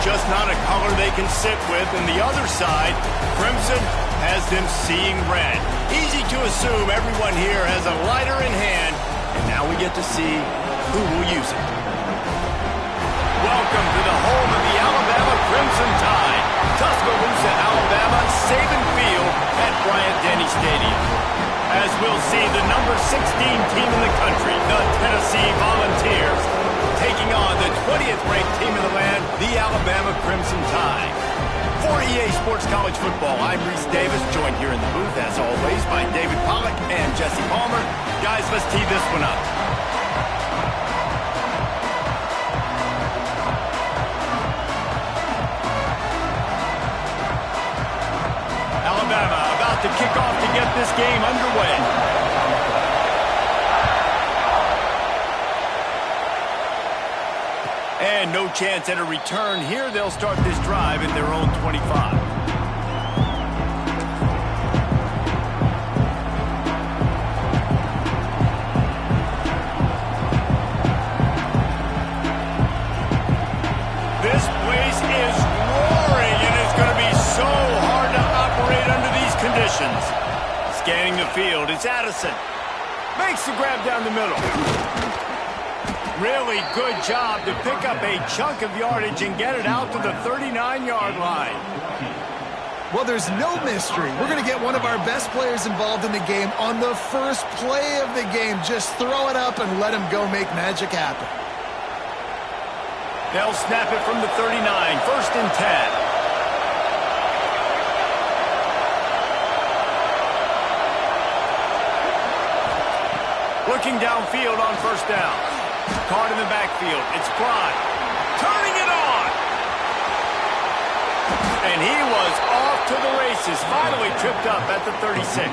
just not a color they can sit with, and the other side, Crimson, has them seeing red. Easy to assume everyone here has a lighter in hand, and now we get to see who will use it. Welcome to the home of the Alabama Crimson Tide, Tuscaloosa, Alabama, Saban Field at Bryant-Denny Stadium. As we'll see, the number 16 team in the country, the Tennessee Volunteers, taking on the 20th ranked team in the land, the Alabama Crimson Tide. For EA Sports College Football, I'm Reese Davis, joined here in the booth, as always, by David Pollack and Jesse Palmer. Guys, let's tee this one up. Alabama about to kick off to get this game underway. And no chance at a return here. They'll start this drive in their own 25. This place is roaring, and it's going to be so hard to operate under these conditions. Scanning the field, it's Addison. Makes the grab down the middle. Really good job to pick up a chunk of yardage and get it out to the 39-yard line. Well, there's no mystery. We're going to get one of our best players involved in the game on the first play of the game. Just throw it up and let him go make magic happen. They'll snap it from the 39, first and 10. Looking downfield on first down. Caught in the backfield. It's Prime. Turning it on. And he was off to the races. Finally tripped up at the 36.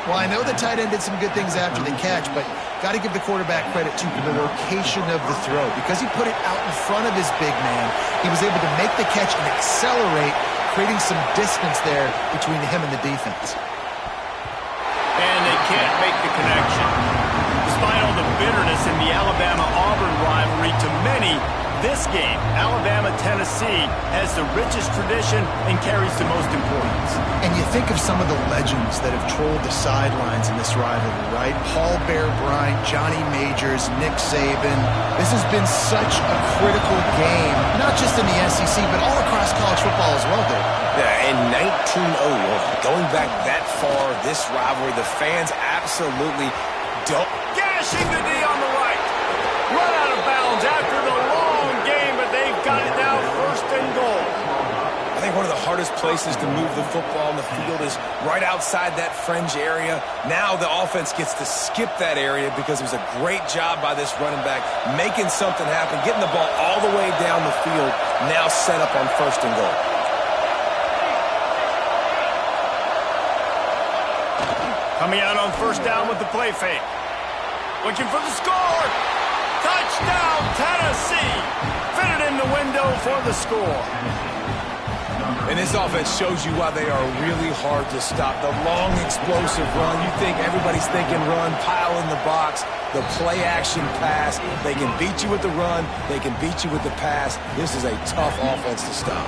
Well, I know the tight end did some good things after the catch, but got to give the quarterback credit, too, for the location of the throw. Because he put it out in front of his big man, he was able to make the catch and accelerate, creating some distance there between him and the defense. And they can't make the connection. Despite all the bitterness in the Alabama-Auburn rivalry, to many, this game, Alabama-Tennessee, has the richest tradition and carries the most importance. And you think of some of the legends that have trolled the sidelines in this rivalry, right? Paul Bear Bryant, Johnny Majors, Nick Saban. This has been such a critical game, not just in the SEC, but all across college football as well, Dave. Yeah, in 1901, going back that far, this rivalry, the fans absolutely don't. Gashing the D on the right. Run out of bounds after the long game, but they've got it now first and goal. I think one of the hardest places to move the football on the field is right outside that fringe area. Now the offense gets to skip that area because it was a great job by this running back, making something happen, getting the ball all the way down the field, now set up on first and goal. Coming out on first down with the play fake. Looking for the score. Touchdown, Tennessee. Fitted in the window for the score. And this offense shows you why they are really hard to stop. The long, explosive run. You think everybody's thinking run, pile in the box. The play-action pass. They can beat you with the run. They can beat you with the pass. This is a tough offense to stop.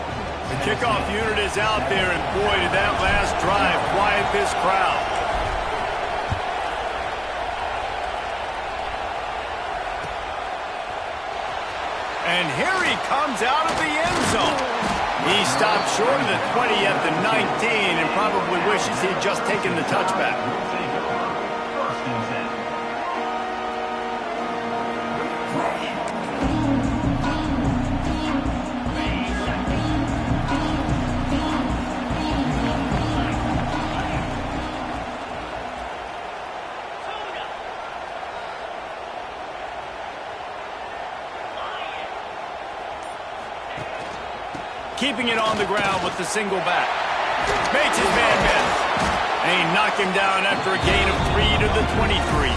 The kickoff unit is out there, and boy, did that last drive quiet this crowd. And here he comes out of the end zone. He stopped short of the 20 at the 19 and probably wishes he'd just taken the touchback. Keeping it on the ground with the single back. Makes his man miss. And he knocked him down after a gain of 3 to the 23.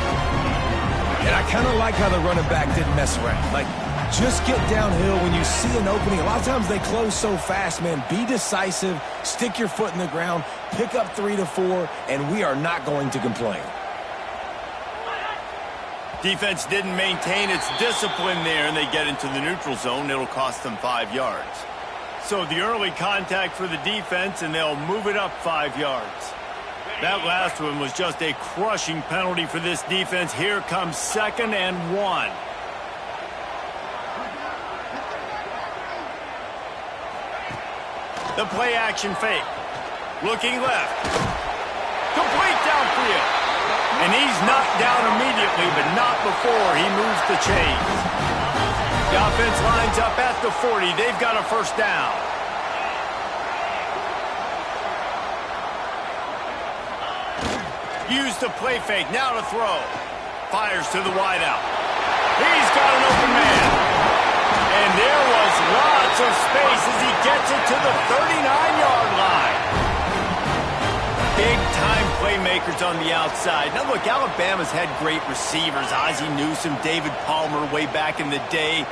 And I kind of like how the running back didn't mess around. Like, just get downhill when you see an opening. A lot of times they close so fast, man. Be decisive, stick your foot in the ground, pick up 3 to 4, and we are not going to complain. Defense didn't maintain its discipline there, and they get into the neutral zone. It'll cost them 5 yards. So the early contact for the defense, and they'll move it up 5 yards. That last one was just a crushing penalty for this defense. Here comes 2nd and 1. The play action fake. Looking left. Complete downfield. And he's knocked down immediately, but not before he moves the chains. The offense lines up at the 40. They've got a first down. Use the play fake. Now to throw. Fires to the wideout. He's got an open man. And there was lots of space as he gets it to the 39-yard line. Big-time playmakers on the outside. Now, look, Alabama's had great receivers. Ozzie Newsome, David Palmer way back in the day.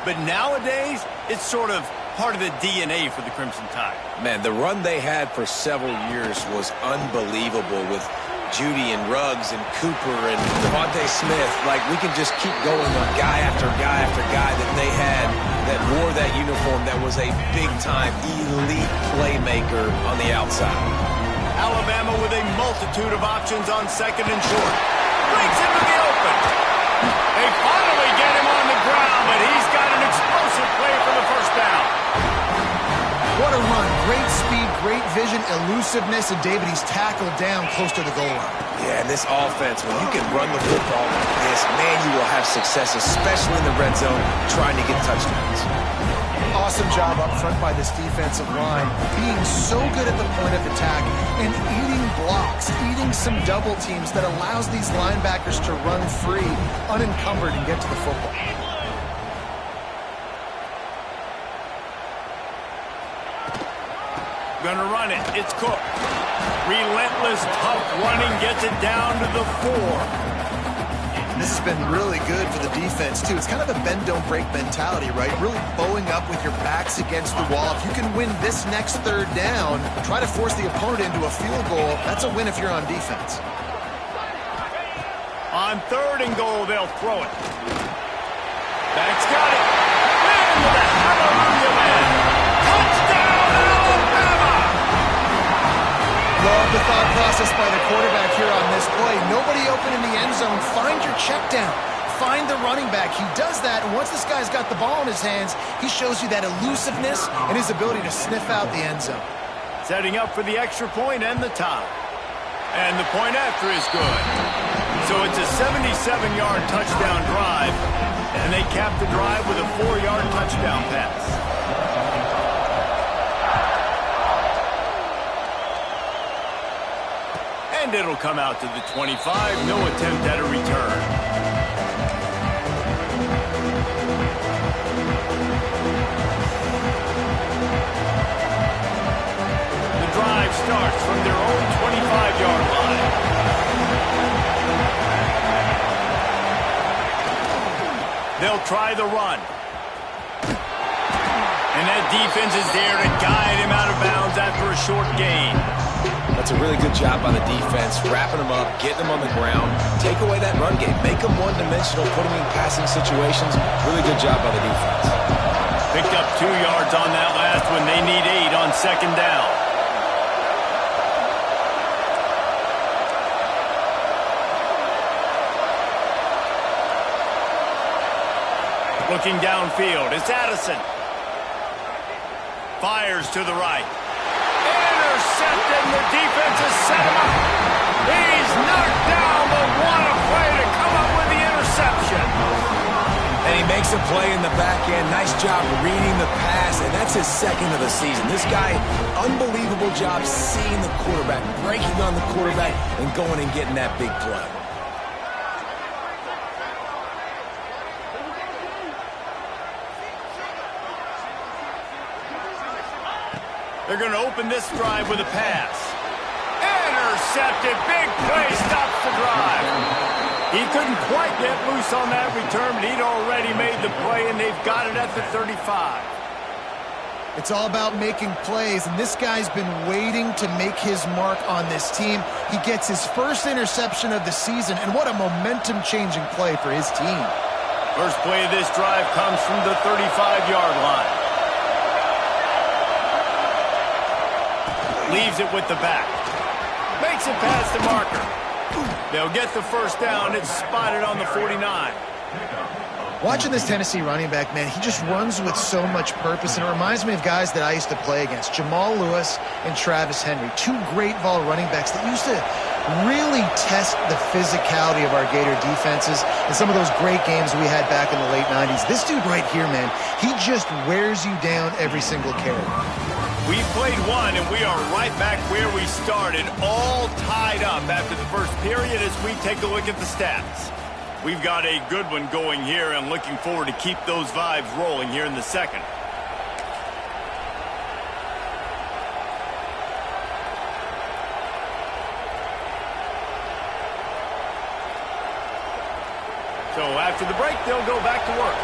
But nowadays, it's sort of part of the DNA for the Crimson Tide. Man, the run they had for several years was unbelievable with Judy and Ruggs and Cooper and Devontae Smith. Like, we can just keep going on guy after guy after guy that they had that wore that uniform that was a big-time elite playmaker on the outside. Alabama with a multitude of options on 2nd and short. Breaks into the open. They finally get him on the ground, but he's got an explosive play for the first down. What a run. Great speed, great vision, elusiveness, and David, he's tackled down close to the goal line. Yeah, and this offense, when you can run the football like this, man, you will have success, especially in the red zone, trying to get touchdowns. Awesome job up front by this defensive line, being so good at the point of attack and eating blocks, eating some double teams that allows these linebackers to run free, unencumbered, and get to the football. Gonna run it. It's Cook. Relentless, tough running, gets it down to the 4. This has been really good for the defense, too. It's kind of a bend-don't-break mentality, right? Really bowing up with your backs against the wall. If you can win this next 3rd down, try to force the opponent into a field goal, that's a win if you're on defense. On 3rd and goal, they'll throw it. Back's got it. Into the hallelujah man. Touchdown, Alabama! Love the thought process by the quarterback here on this play. Nobody open in the end zone. Find your check down. Find the running back. He does that, and once this guy's got the ball in his hands, he shows you that elusiveness and his ability to sniff out the end zone. Setting up for the extra point and the tie. And the point after is good. So it's a 77-yard touchdown drive, and they cap the drive with a 4-yard touchdown pass. And it'll come out to the 25. No attempt at a return. The drive starts from their own 25-yard line. They'll try the run. And that defense is there to guide him out of bounds after a short gain. That's a really good job by the defense, wrapping them up, getting them on the ground. Take away that run game. Make them one-dimensional, put them in passing situations. Really good job by the defense. Picked up 2 yards on that last one. They need 8 on 2nd down. Looking downfield, it's Addison. Fires to the right. Intercepted, the defense has set him up. He's knocked down, but what a play to come up with the interception. And he makes a play in the back end. Nice job reading the pass, and that's his 2nd of the season. This guy, unbelievable job seeing the quarterback, breaking on the quarterback, and going and getting that big play. They're going to open this drive with a pass. Intercepted. Big play stops the drive. He couldn't quite get loose on that return, but he'd already made the play, and they've got it at the 35. It's all about making plays, and this guy's been waiting to make his mark on this team. He gets his first interception of the season, and what a momentum-changing play for his team. First play of this drive comes from the 35-yard line. Leaves it with the back. Makes it past the marker. They'll get the first down. It's spotted on the 49. Watching this Tennessee running back, man, he just runs with so much purpose, and it reminds me of guys that I used to play against, Jamal Lewis and Travis Henry, two great ball running backs that used to really test the physicality of our Gator defenses in some of those great games we had back in the late 90s. This dude right here, man, he just wears you down every single carry. We played one, and we are right back where we started, all tied up after the first period as we take a look at the stats. We've got a good one going here, and looking forward to keep those vibes rolling here in the second. So after the break, they'll go back to work.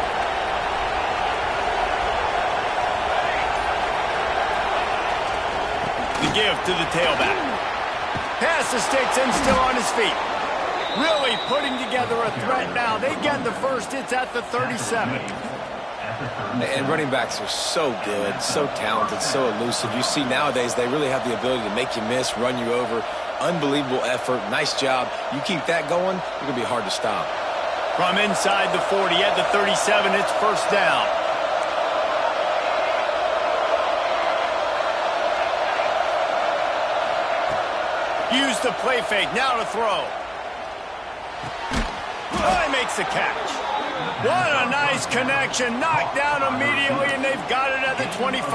The give to the tailback. Pass to Sticks and still on his feet. Really putting together a threat now. They get the first. It's at the 37. And running backs are so good, so talented, so elusive. You see nowadays they really have the ability to make you miss, run you over. Unbelievable effort. Nice job. You keep that going, you're going to be hard to stop. From inside the 40 at the 37, it's first down. Use the play fake. Now to throw. Oh, he makes the catch. What a nice connection. Knocked down immediately, and they've got it at the 25.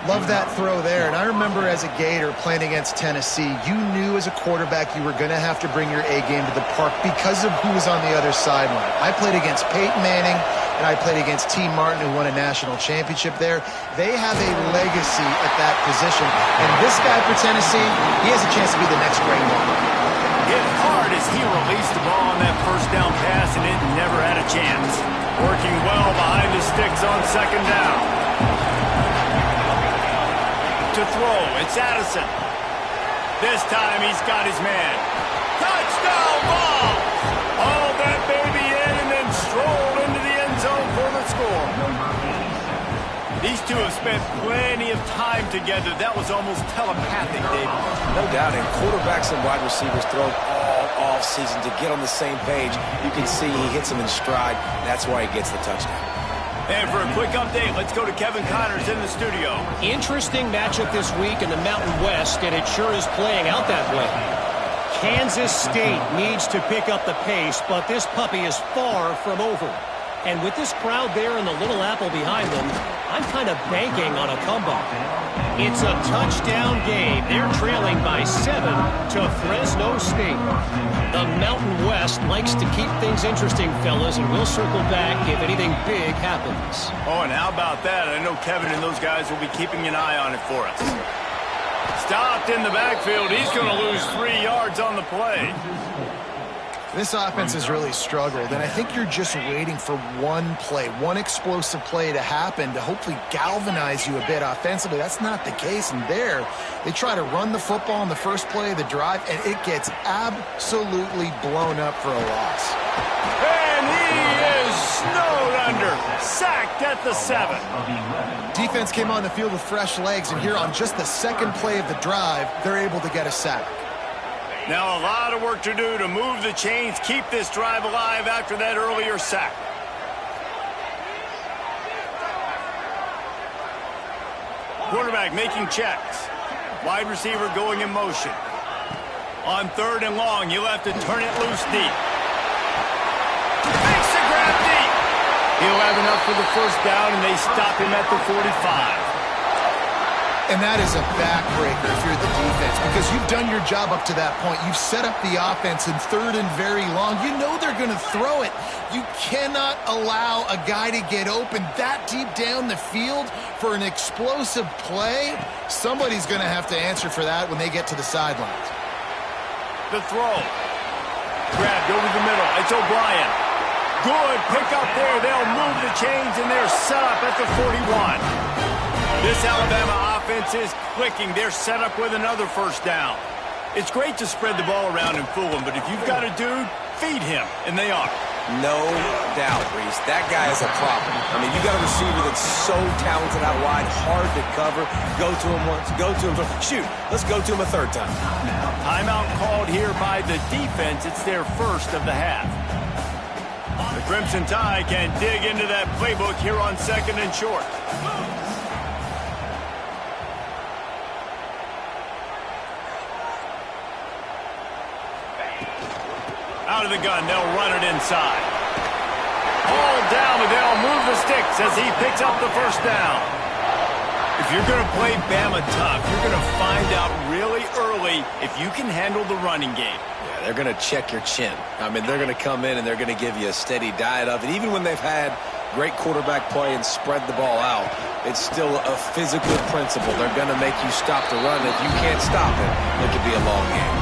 Love that throw there. And I remember as a Gator playing against Tennessee, you knew as a quarterback you were going to have to bring your A game to the park because of who was on the other sideline. I played against Peyton Manning, and I played against T. Martin, who won a national championship there. They have a legacy at that position. And this guy for Tennessee, he has a chance to be the next Greg Long. Hit hard as he released the ball on that first down pass, and it never had a chance. Working well behind the sticks on second down. To throw, it's Addison. This time he's got his man. Touchdown ball! Hauled that baby in and then strolled into the end zone for the score. These two have spent plenty of time together. That was almost telepathic, David. No doubt, and quarterbacks and wide receivers throw all off-season to get on the same page. You can see he hits them in stride. That's why he gets the touchdown. And for a quick update, let's go to Kevin Connors in the studio. Interesting matchup this week in the Mountain West, and it sure is playing out that way. Kansas State needs to pick up the pace, but this puppy is far from over. And with this crowd there in the Little Apple behind them, I'm kind of banking on a comeback. It's a touchdown game. They're trailing by 7 to Fresno State. The Mountain West likes to keep things interesting, fellas, and we'll circle back if anything big happens. Oh, and how about that? I know Kevin and those guys will be keeping an eye on it for us. Stopped in the backfield. He's going to lose 3 yards on the play. This offense has really struggled, and I think you're just waiting for one play, one explosive play to happen to hopefully galvanize you a bit offensively. That's not the case, and there, they try to run the football in the first play of the drive, and it gets absolutely blown up for a loss. And he is snowed under, sacked at the 7. Defense came on the field with fresh legs, and here on just the second play of the drive, they're able to get a sack. Now a lot of work to do to move the chains, keep this drive alive after that earlier sack. Quarterback making checks. Wide receiver going in motion. On 3rd and long, you'll have to turn it loose deep. Makes the grab deep. He'll have enough for the first down, and they stop him at the 45. And that is a backbreaker if you're the defense, because you've done your job up to that point. You've set up the offense in 3rd and very long. You know they're going to throw it. You cannot allow a guy to get open that deep down the field for an explosive play. Somebody's going to have to answer for that when they get to the sidelines. The throw. Grabbed over the middle. It's O'Brien. Good pick up there. They'll move the chains, and they're set up at the 41. This Alabama offense is clicking. They're set up with another first down. It's great to spread the ball around and fool him, but if you've got a dude, feed him, and they are. No doubt, Reese. That guy is a problem. I mean, you got a receiver that's so talented out wide, hard to cover. Go to him once, go to him twice. Shoot, let's go to him a third time. Timeout called here by the defense. It's their first of the half. The Crimson Tide can dig into that playbook here on 2nd and short. Out of the gun, they'll run it inside. Hauled down, but they'll move the sticks as he picks up the first down. If you're going to play Bama tough, you're going to find out really early if you can handle the running game. Yeah, they're going to check your chin. I mean, they're going to come in and they're going to give you a steady diet of it. Even when they've had great quarterback play and spread the ball out, it's still a physical principle. They're going to make you stop the run. If you can't stop it, it could be a long game.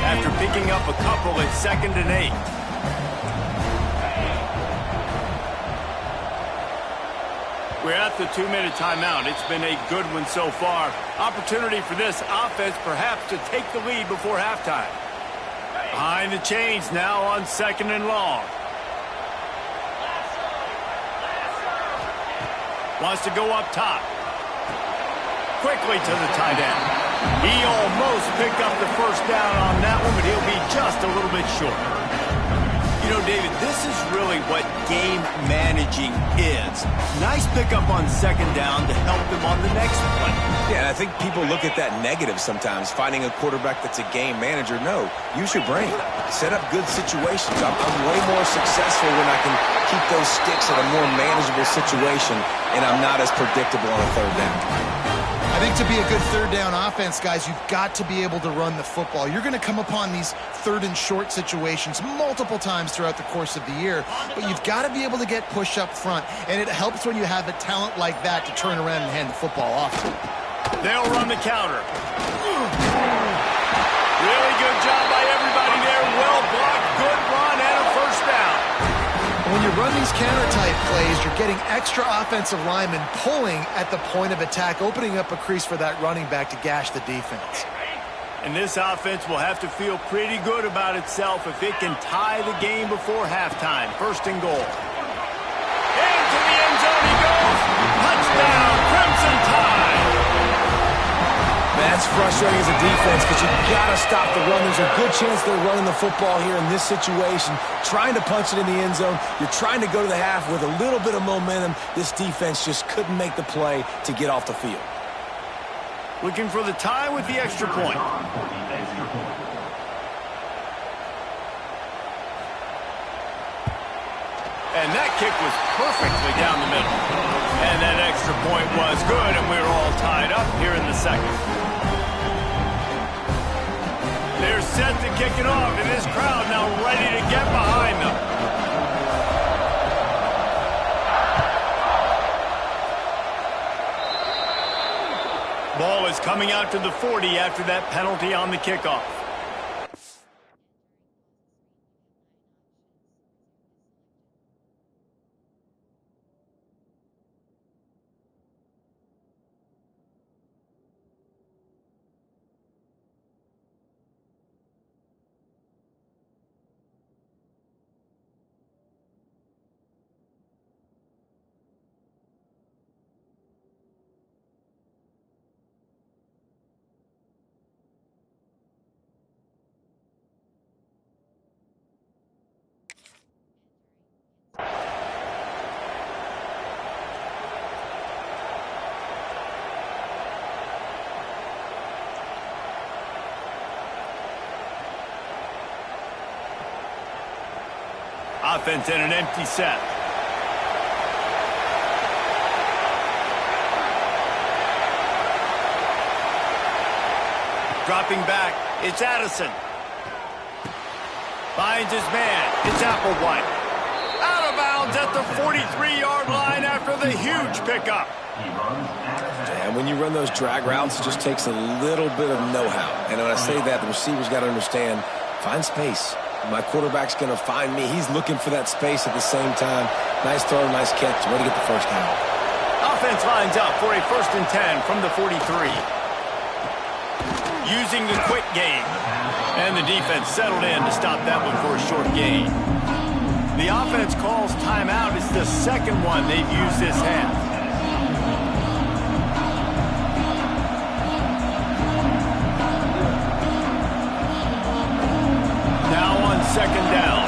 After picking up a couple at 2nd and 8. We're at the 2-minute timeout. It's been a good one so far. Opportunity for this offense perhaps to take the lead before halftime. Behind the chains now on 2nd and long. Wants to go up top. Quickly to the tight end. He almost picked up the first down on that one, but he'll be just a little bit short. You know, David, this is really what game managing is. Nice pickup on 2nd down to help them on the next play. Yeah, and I think people look at that negative sometimes, finding a quarterback that's a game manager. No, use your brain. Set up good situations. I'm way more successful when I can keep those sticks at a more manageable situation, and I'm not as predictable on a third down. I think to be a good third down offense, guys, you've got to be able to run the football. You're going to come upon these 3rd and short situations multiple times throughout the course of the year, but you've got to be able to get push up front, and it helps when you have a talent like that to turn around and hand the football off. They'll run the counter. Really good job by everybody there. Well blocked, good run, and a first down. When you run these counter-type plays, you're getting extra offensive linemen pulling at the point of attack, opening up a crease for that running back to gash the defense. And this offense will have to feel pretty good about itself if it can tie the game before halftime. 1st and goal. Into the end zone he goes. Touchdown, Crimson Tide. That's frustrating as a defense because you've got to stop the run. There's a good chance they're running the football here in this situation, trying to punch it in the end zone. You're trying to go to the half with a little bit of momentum. This defense just couldn't make the play to get off the field. Looking for the tie with the extra point. And that kick was perfectly down the middle. And that extra point was good, and we're all tied up here in the 2nd. They're set to kick it off, and this crowd now ready to get behind them. Ball is coming out to the 40 after that penalty on the kickoff. Offense in an empty set. Dropping back, it's Addison. Finds his man, it's Applewhite. Out of bounds at the 43-yard line after the huge pickup. And when you run those drag routes, it just takes a little bit of know-how. And when I say that, the receivers got to understand, find space. My quarterback's going to find me. He's looking for that space at the same time. Nice throw, nice catch. Way to get the first down. Offense lines up for a 1st and 10 from the 43. Using the quick game. And the defense settled in to stop that one for a short gain. The offense calls timeout. It's the second one they've used this half. Now on 2nd down.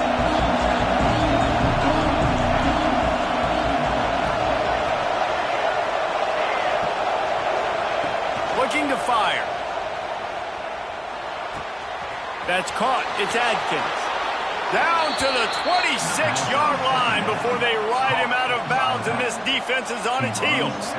Looking to fire. That's caught. It's Adkins. Down to the 26-yard line before they ride him out of bounds, and this defense is on its heels.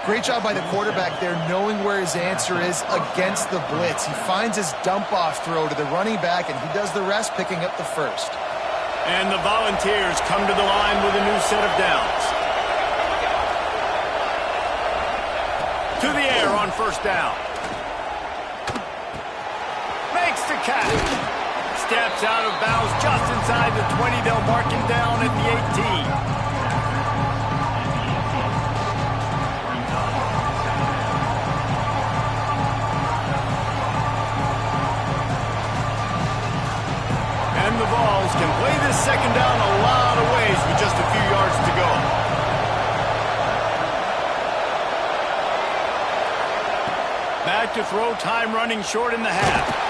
Great job by the quarterback there, knowing where his answer is against the blitz. He finds his dump-off throw to the running back, and he does the rest, picking up the first. And the Volunteers come to the line with a new set of downs. To the air on 1st down. Makes the catch. Steps out of bounds just inside the 20. They'll mark him down at the 18. And the Vols can play this 2nd down a lot of ways with just a few yards to go. Back to throw, time running short in the half.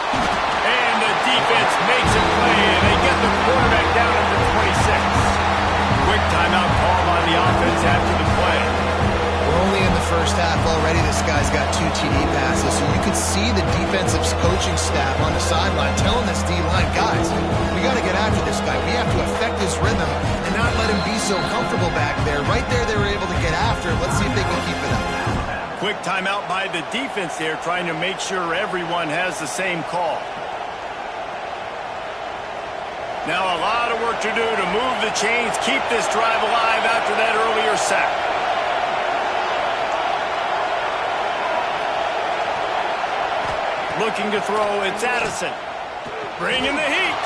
And the defense makes a play, and they get the quarterback down at the 26. Quick timeout call on the offense after the play. We're only in the first half already. This guy's got 2 TD passes, so you could see the defensive coaching staff on the sideline telling this D-line, guys, we got to get after this guy. We have to affect his rhythm and not let him be so comfortable back there. Right there, they were able to get after him. Let's see if they can keep it up. Quick timeout by the defense there, trying to make sure everyone has the same call. Now a lot of work to do to move the chains, keep this drive alive after that earlier sack. Looking to throw, it's Addison. Bringing the heat.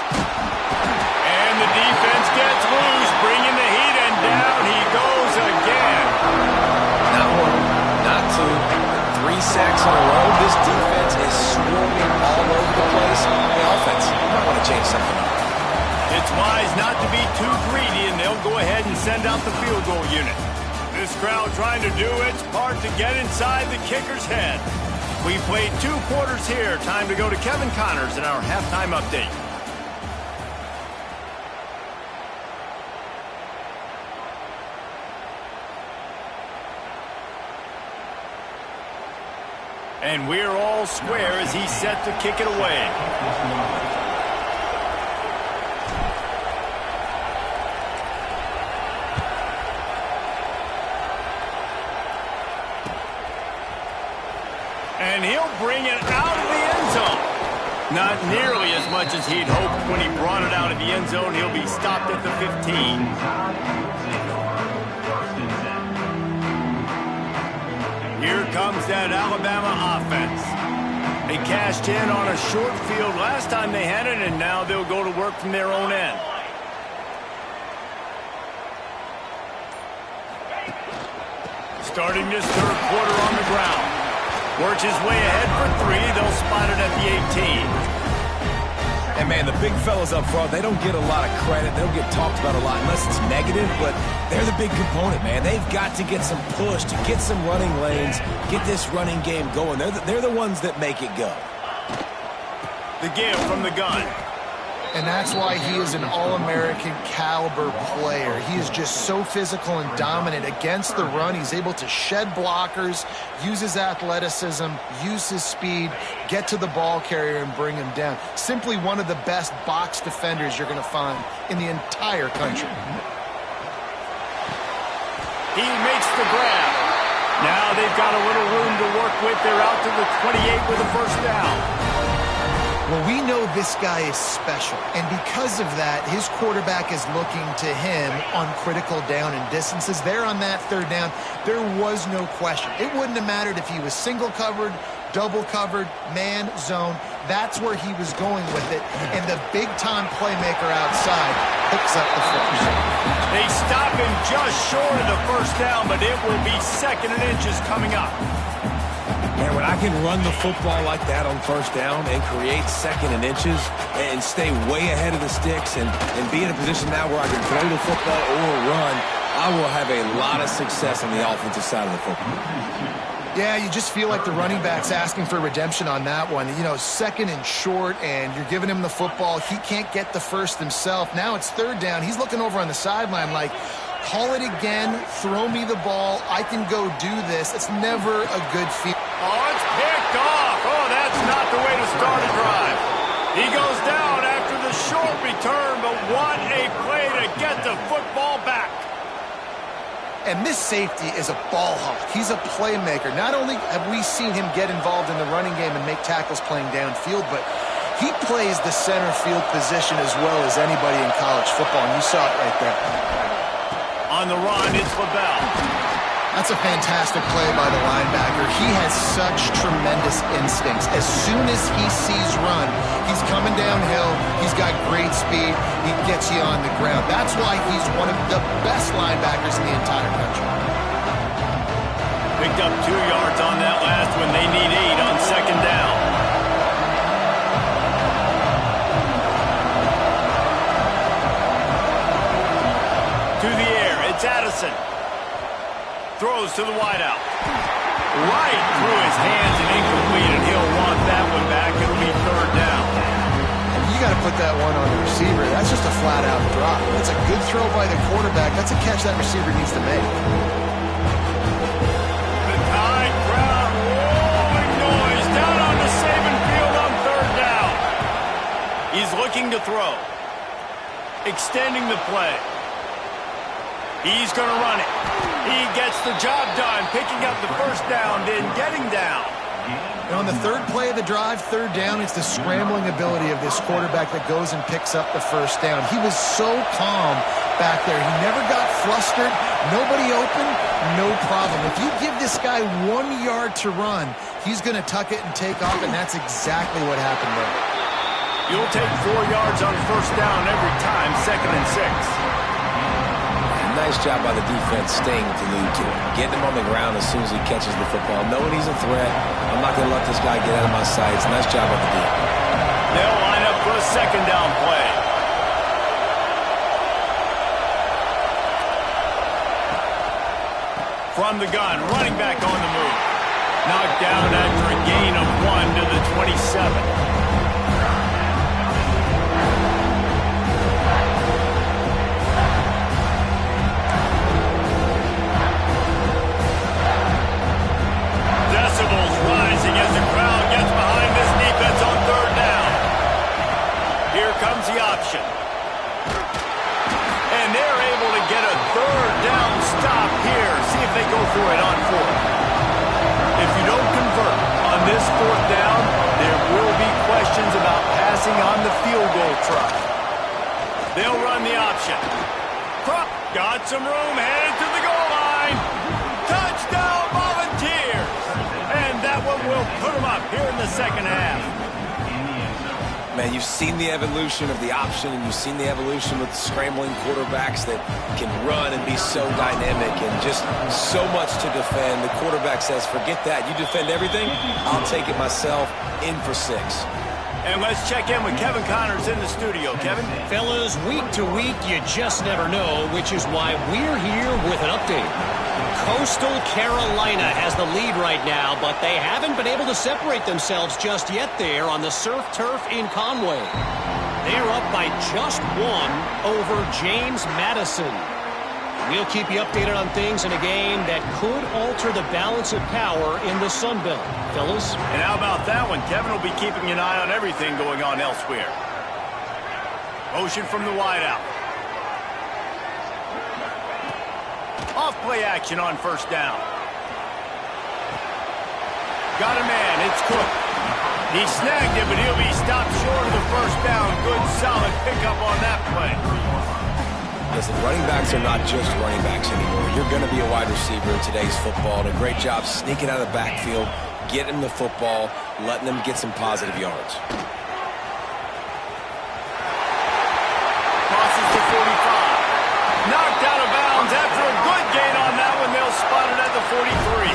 And the defense gets loose, bringing the heat, and down he goes again. Not 1, not 2, 3 sacks in a row. This defense is swarming all over the place. The offense, you might want to change something up. It's wise not to be too greedy, and they'll go ahead and send out the field goal unit. This crowd trying to do its part to get inside the kicker's head. We played 2 quarters here. Time to go to Kevin Connors in our halftime update. And we're all square as he's set to kick it away. And he'll bring it out of the end zone. Not nearly as much as he'd hoped when he brought it out of the end zone. He'll be stopped at the 15. Here comes that Alabama offense. They cashed in on a short field last time they had it, and now they'll go to work from their own end. Starting this 3rd quarter on the ground. Works his way ahead for 3. They'll spot it at the 18. And, man, the big fellas up front, they don't get a lot of credit. They don't get talked about a lot unless it's negative, but they're the big component, man. They've got to get some push, to get some running lanes, get this running game going. They're the ones that make it go. The give from the gun. And that's why he is an All-American caliber player. He is just so physical and dominant against the run. He's able to shed blockers, use his athleticism, use his speed, get to the ball carrier and bring him down. Simply one of the best box defenders you're going to find in the entire country. He makes the grab. Now they've got a little room to work with. They're out to the 28 with a 1st down. Well, we know this guy is special, and because of that, his quarterback is looking to him on critical down and distances. There on that 3rd down, there was no question. It wouldn't have mattered if he was single covered double covered, man zone. That's where he was going with it. And the big-time playmaker outside picks up the first. They stop him just short of the first down, but it will be 2nd and inches coming up. And when I can run the football like that on first down and create 2nd and inches and stay way ahead of the sticks and be in a position now where I can throw the football or run, I will have a lot of success on the offensive side of the football. Yeah, you just feel like the running back's asking for redemption on that one. 2nd and short, and you're giving him the football. He can't get the first himself. Now it's 3rd down. He's looking over on the sideline like, call it again, throw me the ball, I can go do this. It's never a good feeling. Oh, it's picked off. Oh, that's not the way to start a drive. He goes down after the short return, but what a play to get the football back. And this safety is a ball hawk. He's a playmaker. Not only have we seen him get involved in the running game and make tackles playing downfield, but he plays the center field position as well as anybody in college football, and you saw it right there. On the run, it's LaBelle. That's a fantastic play by the linebacker. He has such tremendous instincts. As soon as he sees run, he's coming downhill. He's got great speed. He gets you on the ground. That's why he's one of the best linebackers in the entire country. Picked up 2 yards on that last one. They need 8 on 2nd down. To the air, it's Addison. Throws to the wideout. Right through his hands and incomplete, and he'll want that one back. It'll be 3rd down. And you got to put that one on the receiver. That's just a flat-out drop. That's a good throw by the quarterback. That's a catch that receiver needs to make. The Tide crowd rolling noise down on the Saban field on 3rd down. He's looking to throw. Extending the play. He's going to run it. He gets the job done, picking up the first down, then getting down. And on the 3rd play of the drive, 3rd down, it's the scrambling ability of this quarterback that goes and picks up the first down. He was so calm back there. He never got flustered. Nobody open, no problem. If you give this guy 1 yard to run, he's going to tuck it and take off, and that's exactly what happened there. You'll take 4 yards on first down every time, 2nd and 6. Nice job by the defense staying glued to him. Getting him on the ground as soon as he catches the football. Knowing he's a threat, I'm not going to let this guy get out of my sights. Nice job by the defense. They'll line up for a 2nd down play. From the gun, running back on the move. Knocked down after a gain of 1 to the 27. Rising as the crowd gets behind this defense on 3rd down. Here comes the option. And they're able to get a 3rd down stop here. See if they go for it on 4th. If you don't convert on this 4th down, there will be questions about passing on the field goal try. They'll run the option. Got some room, headed to the goal line. Touchdown Volunteers. And that one will put them up here in the 2nd half. Man, you've seen the evolution of the option, and you've seen the evolution with scrambling quarterbacks that can run and be so dynamic and just so much to defend. The quarterback says, forget that. You defend everything, I'll take it myself. In for 6. And let's check in with Kevin Connors in the studio. Kevin? Fellas, week to week, you just never know, which is why we're here with an update. Coastal Carolina has the lead right now, but they haven't been able to separate themselves just yet there on the surf turf in Conway. They're up by just 1 over James Madison. We'll keep you updated on things in a game that could alter the balance of power in the Sun Belt. Fellas? And how about that one? Kevin will be keeping an eye on everything going on elsewhere. Motion from the wideout. Off play action on first down. Got a man, it's Cook. He snagged it, but he'll be stopped short of the first down. Good, solid pickup on that play. Listen, running backs are not just running backs anymore. You're going to be a wide receiver in today's football. And a great job sneaking out of the backfield, getting the football, letting them get some positive yards. Crosses the 45. Knocked out of bounds after a good gain on that one. They'll spot it at the 43.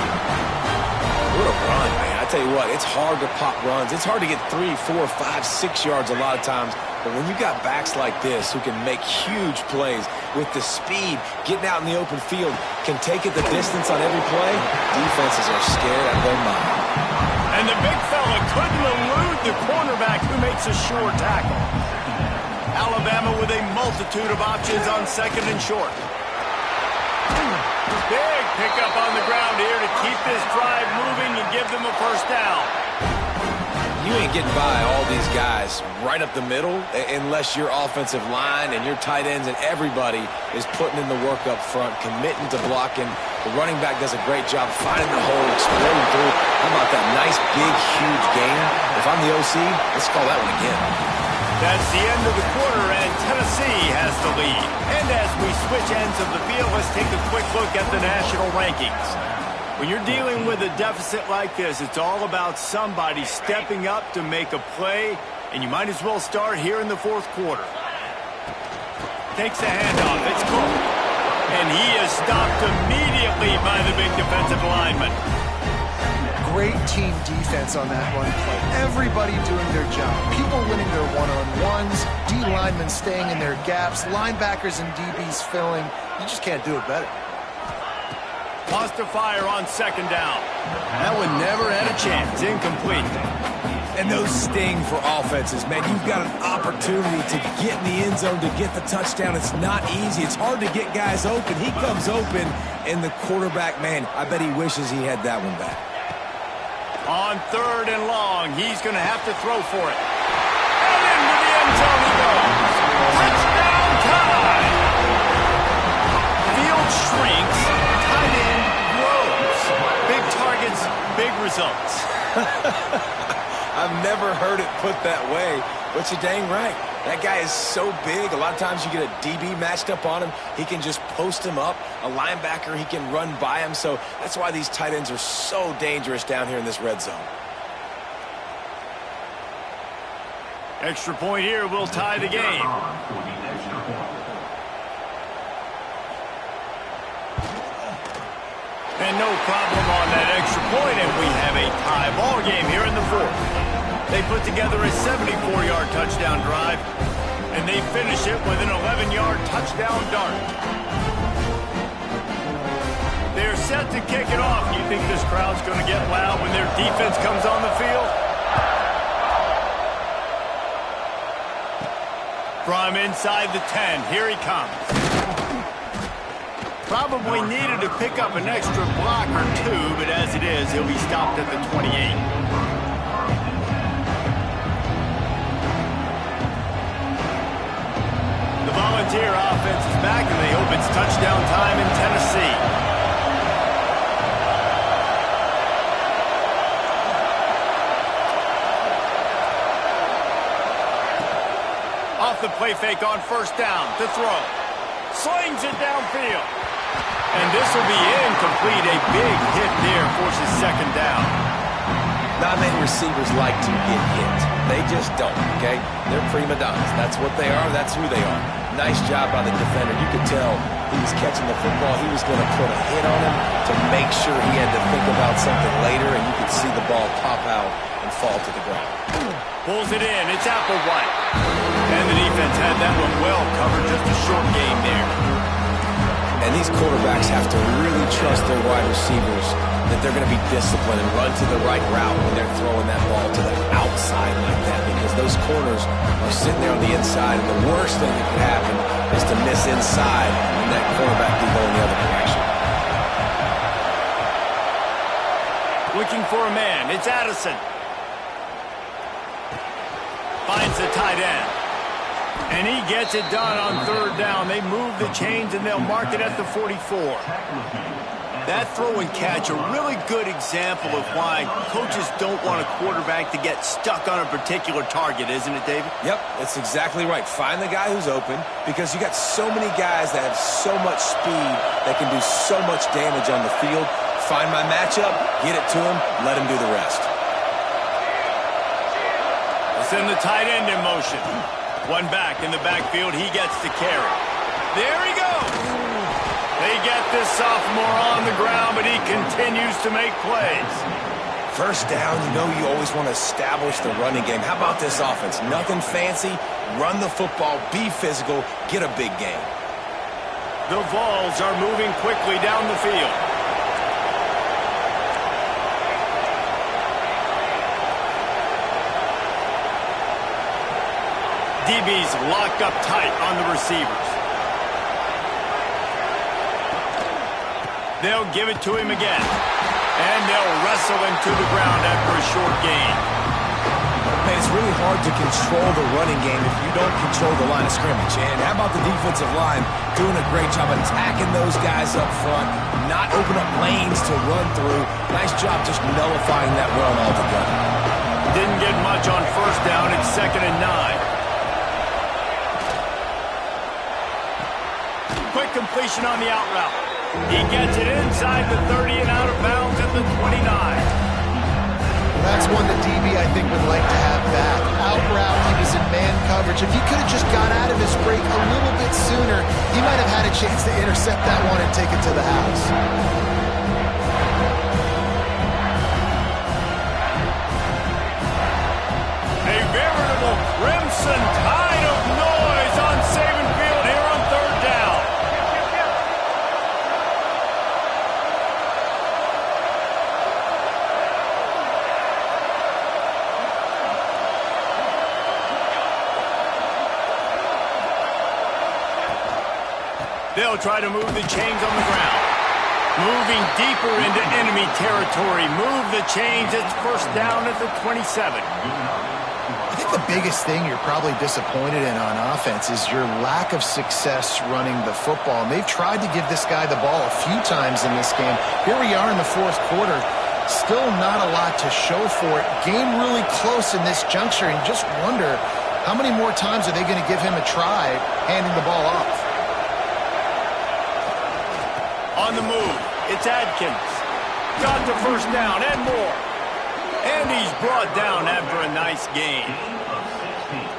What a run, man. I tell you what, it's hard to pop runs. It's hard to get 3, 4, 5, 6 yards a lot of times. But when you got backs like this who can make huge plays with the speed, getting out in the open field, can take it the distance on every play, defenses are scared out of their mind. And the big fella couldn't elude the cornerback who makes a sure tackle. Alabama with a multitude of options on second and short. Big pickup on the ground here to keep this drive moving and give them a first down. You ain't getting by all these guys right up the middle unless your offensive line and your tight ends and everybody is putting in the work up front, committing to blocking. The running back does a great job finding the hole, exploding through. How about that nice, big, huge gain? If I'm the OC, let's call that one again. That's the end of the quarter, and Tennessee has the lead. And as we switch ends of the field, let's take a quick look at the national rankings. When you're dealing with a deficit like this, it's all about somebody stepping up to make a play, and you might as well start here in the fourth quarter. Takes a handoff. It's Cook. And he is stopped immediately by the big defensive lineman. Great team defense on that run play. Everybody doing their job. People winning their one-on-ones, D linemen staying in their gaps, linebackers and DBs filling. You just can't do it better. Lost to fire on second down. That one never had a chance. Incomplete. And those sting for offenses, man. You've got an opportunity to get in the end zone, to get the touchdown. It's not easy. It's hard to get guys open. He comes open, and the quarterback, man, I bet he wishes he had that one back. On third and long, he's going to have to throw for it. And into the end zone he goes. Touchdown time! Field shrinks, tight end grows. Big targets, big results. I've never heard it put that way, but you're dang right. That guy is so big. A lot of times you get a DB matched up on him. He can just post him up. A linebacker, he can run by him. So that's why these tight ends are so dangerous down here in this red zone. Extra point here will tie the game. And no problem on that extra point, and we have a tie ball game here in the fourth. They put together a 74-yard touchdown drive, and they finish it with an 11-yard touchdown dart. They're set to kick it off. You think this crowd's going to get loud when their defense comes on the field? From inside the 10, here he comes. Probably needed to pick up an extra block or two, but as it is, he'll be stopped at the 28. The Volunteer offense is back, and they hope it's touchdown time in Tennessee. Off the play fake on first down to throw. Slings it downfield. And this will be incomplete. A big hit there forces second down. Not many receivers like to get hit. They just don't, okay? They're prima donnas. That's what they are. That's who they are. Nice job by the defender. You could tell he was catching the football. He was going to put a hit on him to make sure he had to think about something later, and you could see the ball pop out and fall to the ground. Pulls it in. It's Applewhite. And the defense had that one well covered. Just a short game there. And these quarterbacks have to really trust their wide receivers that they're going to be disciplined and run to the right route when they're throwing that ball to the outside like that, because those corners are sitting there on the inside, and the worst thing that could happen is to miss inside and that quarterback be going the other direction. Looking for a man. It's Addison. Finds the tight end. And he gets it done on third down. They move the chains, and they'll mark it at the 44. That throw and catch, a really good example of why coaches don't want a quarterback to get stuck on a particular target, isn't it, David? Yep, that's exactly right. Find the guy who's open, because you got so many guys that have so much speed that can do so much damage on the field. find my matchup, get it to him, let him do the rest. Send the tight end in motion. One back in the backfield. He gets to carry. There he goes. They get this sophomore on the ground, but he continues to make plays. First down, you know you always want to establish the running game. How about this offense? Nothing fancy. Run the football, be physical, get a big gain. The Vols are moving quickly down the field. DBs lock up tight on the receivers. They'll give it to him again. And they'll wrestle him to the ground after a short gain. Man, it's really hard to control the running game if you don't control the line of scrimmage. And how about the defensive line doing a great job attacking those guys up front, not open up lanes to run through. Nice job just nullifying that run altogether. Didn't get much on first down. It's 2nd and 9. Quick completion on the out route. He gets it inside the 30 and out of bounds at the 29. That's one the DB, I think, would like to have back. Out route, he was in man coverage. If he could have just got out of his break a little bit sooner, he might have had a chance to intercept that one and take it to the house. A veritable crimson tide of noise on Saban Field here on 3rd down. They'll try to move the chains on the ground. Moving deeper into enemy territory. Move the chains. It's 1st down at the 27. I think the biggest thing you're probably disappointed in on offense is your lack of success running the football. And they've tried to give this guy the ball a few times in this game. Here we are in the 4th quarter. Still not a lot to show for it. Game really close in this juncture, and just wonder how many more times are they going to give him a try handing the ball off. On the move, it's Adkins. Got the 1st down and more. And he's brought down after a nice gain.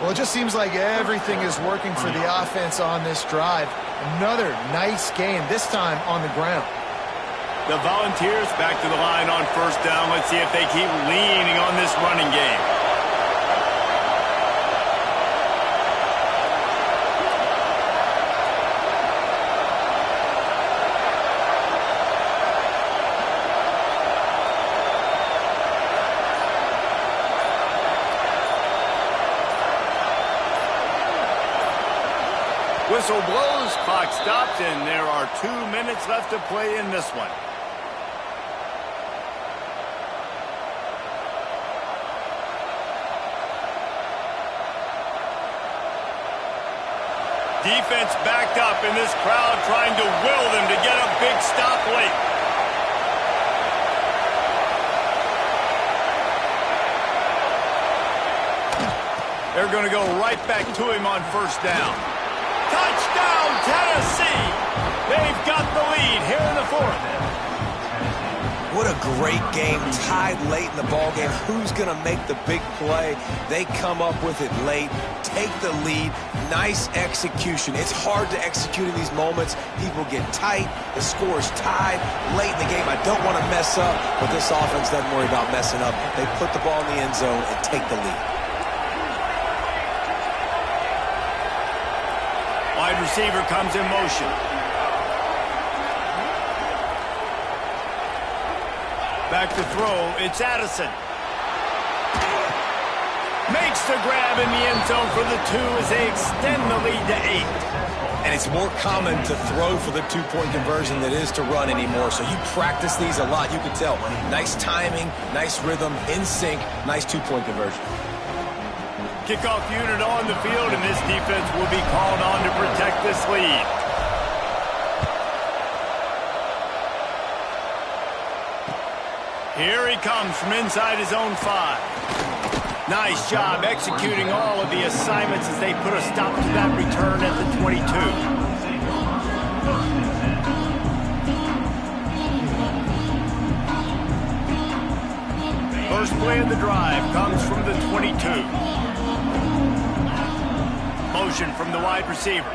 Well, it just seems like everything is working for the offense on this drive. Another nice game, this time on the ground. The Volunteers back to the line on 1st down. Let's see if they keep leaning on this running game. Whistle blows, clock stops, and there are 2 minutes left to play in this one. Defense backed up, and this crowd trying to will them to get a big stop late. They're going to go right back to him on 1st down. Touchdown, Tennessee! They've got the lead here in the 4th. What a great game, tied late in the ballgame. Who's going to make the big play? They come up with it late, take the lead. Nice execution. It's hard to execute in these moments. People get tight. The score's tied late in the game. I don't want to mess up, but this offense doesn't worry about messing up. They put the ball in the end zone and take the lead. Wide receiver comes in motion. Back to throw, it's Addison. Makes the grab in the end zone for the 2 as they extend the lead to 8. And it's more common to throw for the 2-point conversion than it is to run anymore. So you practice these a lot. You can tell. Nice timing, nice rhythm, in sync, nice 2-point conversion. Kickoff unit on the field, and this defense will be called on to protect this lead. Here he comes from inside his own 5. Nice job executing all of the assignments as they put a stop to that return at the 22. First play of the drive comes from the 22. Motion from the wide receiver.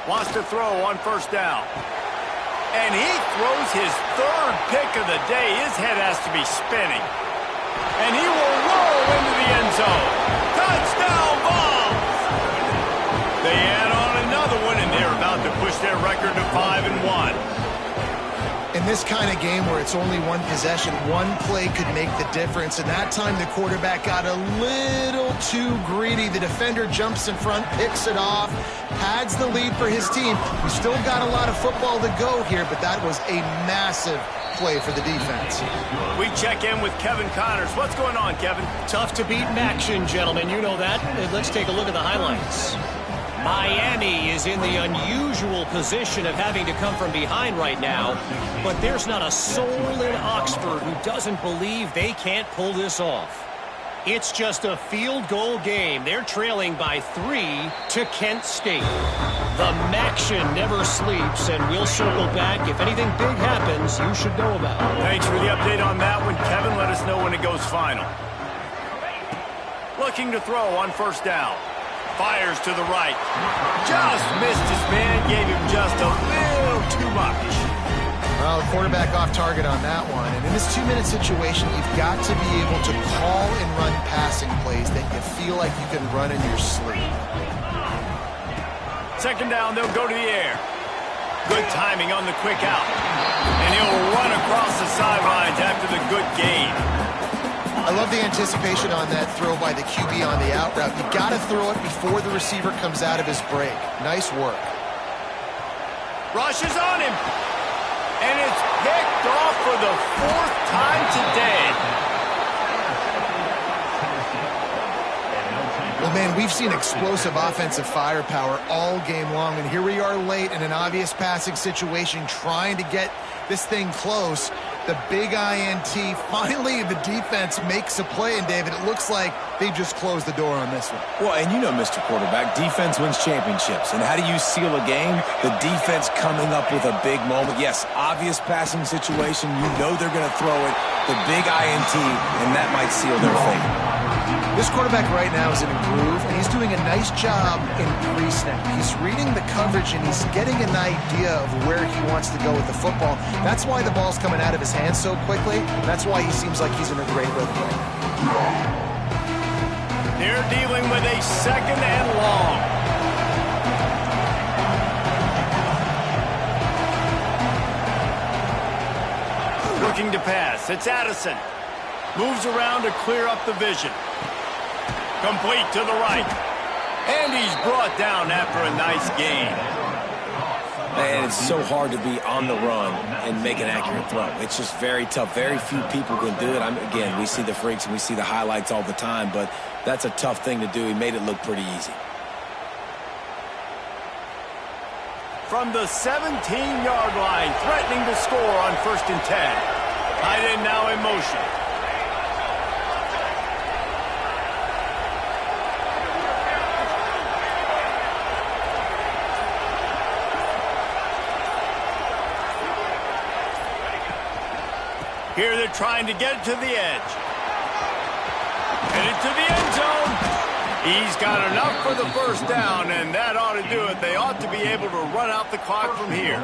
Wants to throw on first down. And he throws his third pick of the day. His head has to be spinning. And he will roll into the end zone. Touchdown ball! They add on another one, and they're about to push their record to 5-1. In this kind of game where it's only one possession, one play could make the difference. And that time the quarterback got a little too greedy. The defender jumps in front, picks it off, pads the lead for his team. We still got a lot of football to go here, but that was a massive play for the defense. We check in with Kevin Connors. What's going on, Kevin? Tough to beat in action, gentlemen. You know that. Let's take a look at the highlights. Miami is in the unusual position of having to come from behind right now, but there's not a soul in Oxford who doesn't believe they can't pull this off. It's just a field goal game. They're trailing by 3 to Kent State. The Maction never sleeps, and we'll circle back. If anything big happens, you should know about it. Thanks for the update on that one, Kevin. Let us know when it goes final. Looking to throw on first down. Fires to the right. Just missed his man. Gave him just a little too much. Well, the quarterback off target on that one. And in this 2-minute situation, you've got to be able to call and run passing plays that you feel like you can run in your sleep. Second down, they'll go to the air. Good timing on the quick out. And he'll run across the sidelines after the good gain. I love the anticipation on that throw by the QB on the out route. You got to throw it before the receiver comes out of his break. Nice work. Rushes on him. And it's picked off for the 4th time today. Well, man, we've seen explosive offensive firepower all game long, and here we are late in an obvious passing situation trying to get this thing close. The big INT. Finally, the defense makes a play, and David, it looks like they've just closed the door on this one. Well, and you know, Mr. Quarterback, defense wins championships. And how do you seal a game? The defense coming up with a big moment. Yes, obvious passing situation. You know they're going to throw it. The big INT, and that might seal their fate. This quarterback right now is in a groove, and he's doing a nice job in pre-snap. He's reading the coverage, and he's getting an idea of where he wants to go with the football. That's why the ball's coming out of his hands so quickly. That's why he seems like he's in a great rhythm right now. They're dealing with a second and long. Looking to pass. It's Addison. Moves around to clear up the vision. Complete to the right. And he's brought down after a nice gain. Man, it's so hard to be on the run and make an accurate throw. It's just very tough. Very few people can do it. Again, we see the freaks and we see the highlights all the time, but that's a tough thing to do. He made it look pretty easy. From the 17-yard line, threatening to score on 1st and 10. Tight end now in motion. Here they're trying to get it to the edge. Headed to the end zone. He's got enough for the first down, and that ought to do it. They ought to be able to run out the clock from here.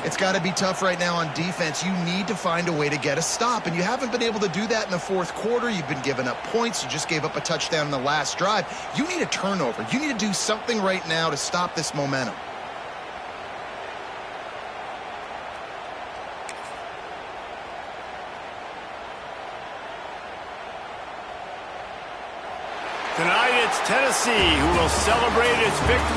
It's got to be tough right now on defense. You need to find a way to get a stop, and you haven't been able to do that in the 4th quarter. You've been giving up points. You just gave up a touchdown in the last drive. You need a turnover. You need to do something right now to stop this momentum. Tonight it's Tennessee who will celebrate its victory